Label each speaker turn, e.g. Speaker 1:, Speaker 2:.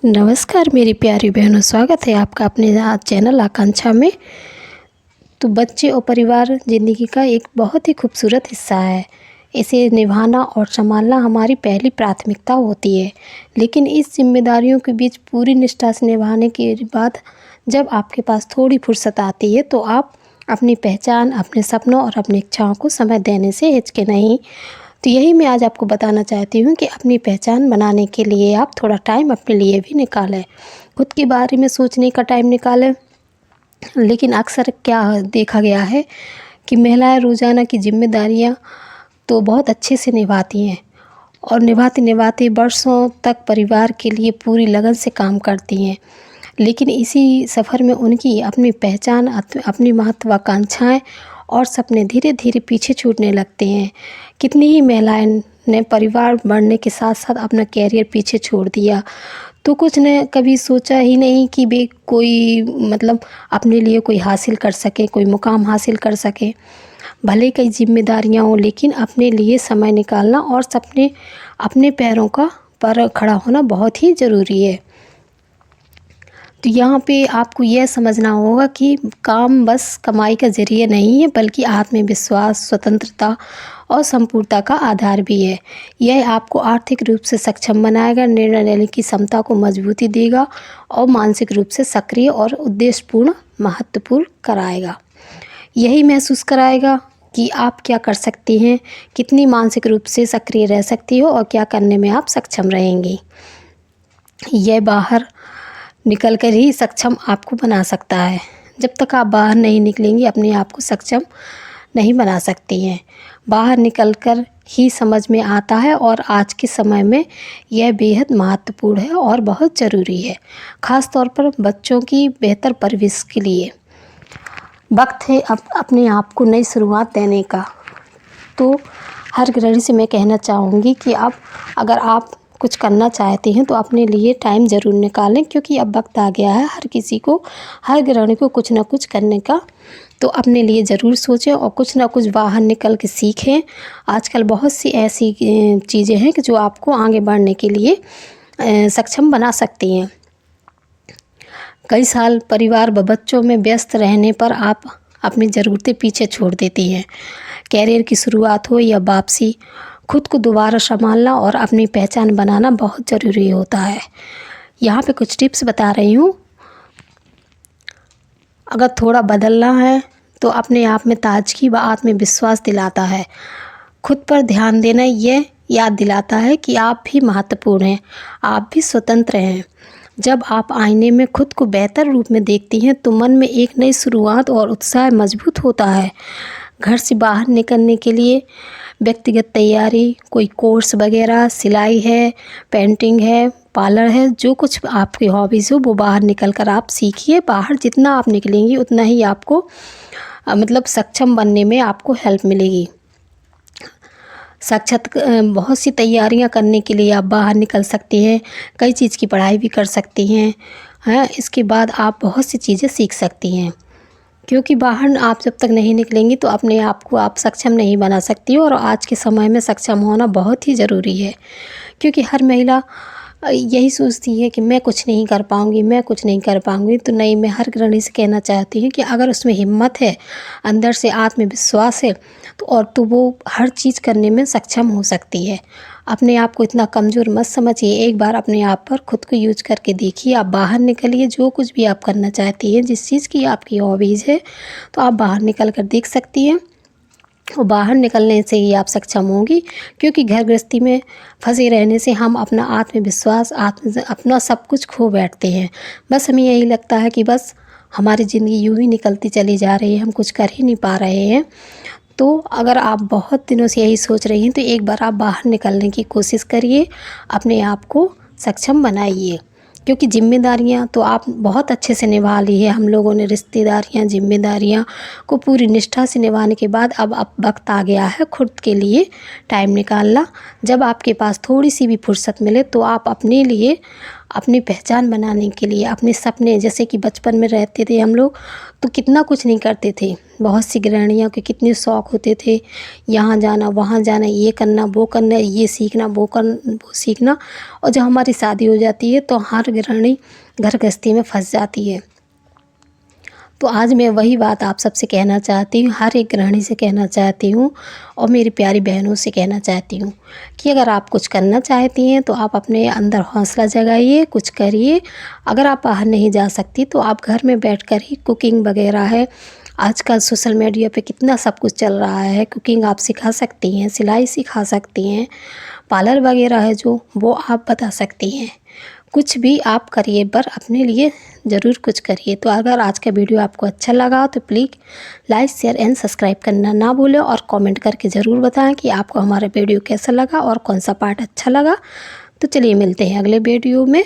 Speaker 1: नमस्कार मेरी प्यारी बहनों, स्वागत है आपका अपने चैनल आकांक्षा में। तो बच्चे और परिवार ज़िंदगी का एक बहुत ही खूबसूरत हिस्सा है। इसे निभाना और संभालना हमारी पहली प्राथमिकता होती है। लेकिन इस जिम्मेदारियों के बीच पूरी निष्ठा से निभाने के बाद जब आपके पास थोड़ी फुर्सत आती है तो आप अपनी पहचान, अपने सपनों और अपनी इच्छाओं को समय देने से हिचके नहीं। तो यही मैं आज आपको बताना चाहती हूँ कि अपनी पहचान बनाने के लिए आप थोड़ा टाइम अपने लिए भी निकालें, खुद के बारे में सोचने का टाइम निकालें। लेकिन अक्सर क्या देखा गया है कि महिलाएं रोज़ाना की जिम्मेदारियां तो बहुत अच्छे से निभाती हैं और निभाते निभाते वर्षों तक परिवार के लिए पूरी लगन से काम करती हैं। लेकिन इसी सफ़र में उनकी अपनी पहचान, अपनी महत्वाकांक्षाएं और सपने धीरे धीरे पीछे छूटने लगते हैं। कितनी ही महिलाएं ने परिवार बढ़ने के साथ साथ अपना कैरियर पीछे छोड़ दिया, तो कुछ ने कभी सोचा ही नहीं कि वे कोई अपने लिए कोई हासिल कर सके, कोई मुकाम हासिल कर सके। भले कई जिम्मेदारियां हों, लेकिन अपने लिए समय निकालना और सपने अपने पैरों का पर खड़ा होना बहुत ही ज़रूरी है। तो यहाँ पे आपको यह समझना होगा कि काम बस कमाई का ज़रिया नहीं है, बल्कि आत्मविश्वास, स्वतंत्रता और संपूर्णता का आधार भी है। यह आपको आर्थिक रूप से सक्षम बनाएगा, निर्णय लेने की क्षमता को मजबूती देगा और मानसिक रूप से सक्रिय और उद्देश्यपूर्ण महत्वपूर्ण कराएगा। यही महसूस कराएगा कि आप क्या कर सकती हैं, कितनी मानसिक रूप से सक्रिय रह सकती हो और क्या करने में आप सक्षम रहेंगी। यह बाहर निकल कर ही सक्षम आपको बना सकता है। जब तक आप बाहर नहीं निकलेंगी, अपने आप को सक्षम नहीं बना सकती हैं। बाहर निकलकर ही समझ में आता है और आज के समय में यह बेहद महत्वपूर्ण है और बहुत ज़रूरी है, ख़ास तौर पर बच्चों की बेहतर परवरिश के लिए। वक्त है अब अपने आप को नई शुरुआत देने का। तो हर गृहिणी से मैं कहना चाहूँगी कि अब अगर आप कुछ करना चाहते हैं तो अपने लिए टाइम ज़रूर निकालें, क्योंकि अब वक्त आ गया है हर गृहिणी को कुछ ना कुछ करने का। तो अपने लिए ज़रूर सोचें और कुछ ना कुछ बाहर निकल के सीखें। आजकल बहुत सी ऐसी चीज़ें हैं कि जो आपको आगे बढ़ने के लिए सक्षम बना सकती हैं। कई साल परिवार व बच्चों में व्यस्त रहने पर आप अपनी ज़रूरतें पीछे छोड़ देती हैं। कैरियर की शुरुआत हो या वापसी, खुद को दोबारा संभालना और अपनी पहचान बनाना बहुत ज़रूरी होता है। यहाँ पे कुछ टिप्स बता रही हूँ। अगर थोड़ा बदलना है तो अपने आप में ताजगी व आत्मविश्वास दिलाता है। खुद पर ध्यान देना यह याद दिलाता है कि आप भी महत्वपूर्ण हैं, आप भी स्वतंत्र हैं। जब आप आईने में खुद को बेहतर रूप में देखती हैं तो मन में एक नई शुरुआत और उत्साह मजबूत होता है। घर से बाहर निकलने के लिए व्यक्तिगत तैयारी, कोई कोर्स वगैरह, सिलाई है, पेंटिंग है, पार्लर है, जो कुछ आपकी हॉबीज़ हो वो बाहर निकल कर आप सीखिए। बाहर जितना आप निकलेंगी उतना ही आपको सक्षम बनने में आपको हेल्प मिलेगी। बहुत सी तैयारियां करने के लिए आप बाहर निकल सकती हैं, कई चीज़ की पढ़ाई भी कर सकती हैं। इसके बाद आप बहुत सी चीज़ें सीख सकती हैं, क्योंकि बाहर आप जब तक नहीं निकलेंगी तो अपने आप को आप सक्षम नहीं बना सकती हो। और आज के समय में सक्षम होना बहुत ही ज़रूरी है, क्योंकि हर महिला यही सोचती है कि मैं कुछ नहीं कर पाऊँगी, मैं कुछ नहीं कर पाऊँगी। तो नहीं, मैं हर गृहिणी से कहना चाहती हूँ कि अगर उसमें हिम्मत है, अंदर से आत्मविश्वास है, तो वो हर चीज़ करने में सक्षम हो सकती है। अपने आप को इतना कमज़ोर मत समझिए। एक बार अपने आप पर खुद को यूज़ करके देखिए। आप बाहर निकलिए, जो कुछ भी आप करना चाहती हैं, जिस चीज़ की आपकी हॉबीज़ है, तो आप बाहर निकल कर देख सकती हैं और बाहर निकलने से ही आप सक्षम होंगी। क्योंकि घर गृहस्थी में फंसे रहने से हम अपना आत्मविश्वास, अपना सब कुछ खो बैठते हैं। बस हमें यही लगता है कि बस हमारी ज़िंदगी यूँ ही निकलती चली जा रही है, हम कुछ कर ही नहीं पा रहे हैं। तो अगर आप बहुत दिनों से यही सोच रही हैं तो एक बार आप बाहर निकलने की कोशिश करिए, अपने आप को सक्षम बनाइए। क्योंकि ज़िम्मेदारियाँ तो आप बहुत अच्छे से निभा ली है। हम लोगों ने रिश्तेदारियाँ, ज़िम्मेदारियाँ को पूरी निष्ठा से निभाने के बाद अब वक्त आ गया है खुद के लिए टाइम निकालना। जब आपके पास थोड़ी सी भी फुर्सत मिले तो आप अपने लिए अपनी पहचान बनाने के लिए, अपने सपने, जैसे कि बचपन में रहते थे हम लोग तो कितना कुछ नहीं करते थे। बहुत सी गृहिणियों के कितने शौक़ होते थे, यहाँ जाना वहाँ जाना, ये करना वो करना, ये सीखना वो सीखना। और जब हमारी शादी हो जाती है तो हर गृहिणी घर गृहस्थी में फंस जाती है। तो आज मैं वही बात आप सबसे कहना चाहती हूँ, हर एक गृहिणी से कहना चाहती हूँ और मेरी प्यारी बहनों से कहना चाहती हूँ कि अगर आप कुछ करना चाहती हैं तो आप अपने अंदर हौसला जगाइए, कुछ करिए। अगर आप बाहर नहीं जा सकती तो आप घर में बैठकर ही कुकिंग वगैरह है, आजकल सोशल मीडिया पे कितना सब कुछ चल रहा है, कुकिंग आप सिखा सकती हैं, सिलाई सिखा सकती हैं, पार्लर वगैरह है जो वो आप बता सकती हैं। कुछ भी आप करिए, पर अपने लिए ज़रूर कुछ करिए। तो अगर आज का वीडियो आपको अच्छा लगा तो please like share and subscribe करना ना भूलें और कमेंट करके ज़रूर बताएं कि आपको हमारा वीडियो कैसा लगा और कौन सा पार्ट अच्छा लगा। तो चलिए मिलते हैं अगले वीडियो में।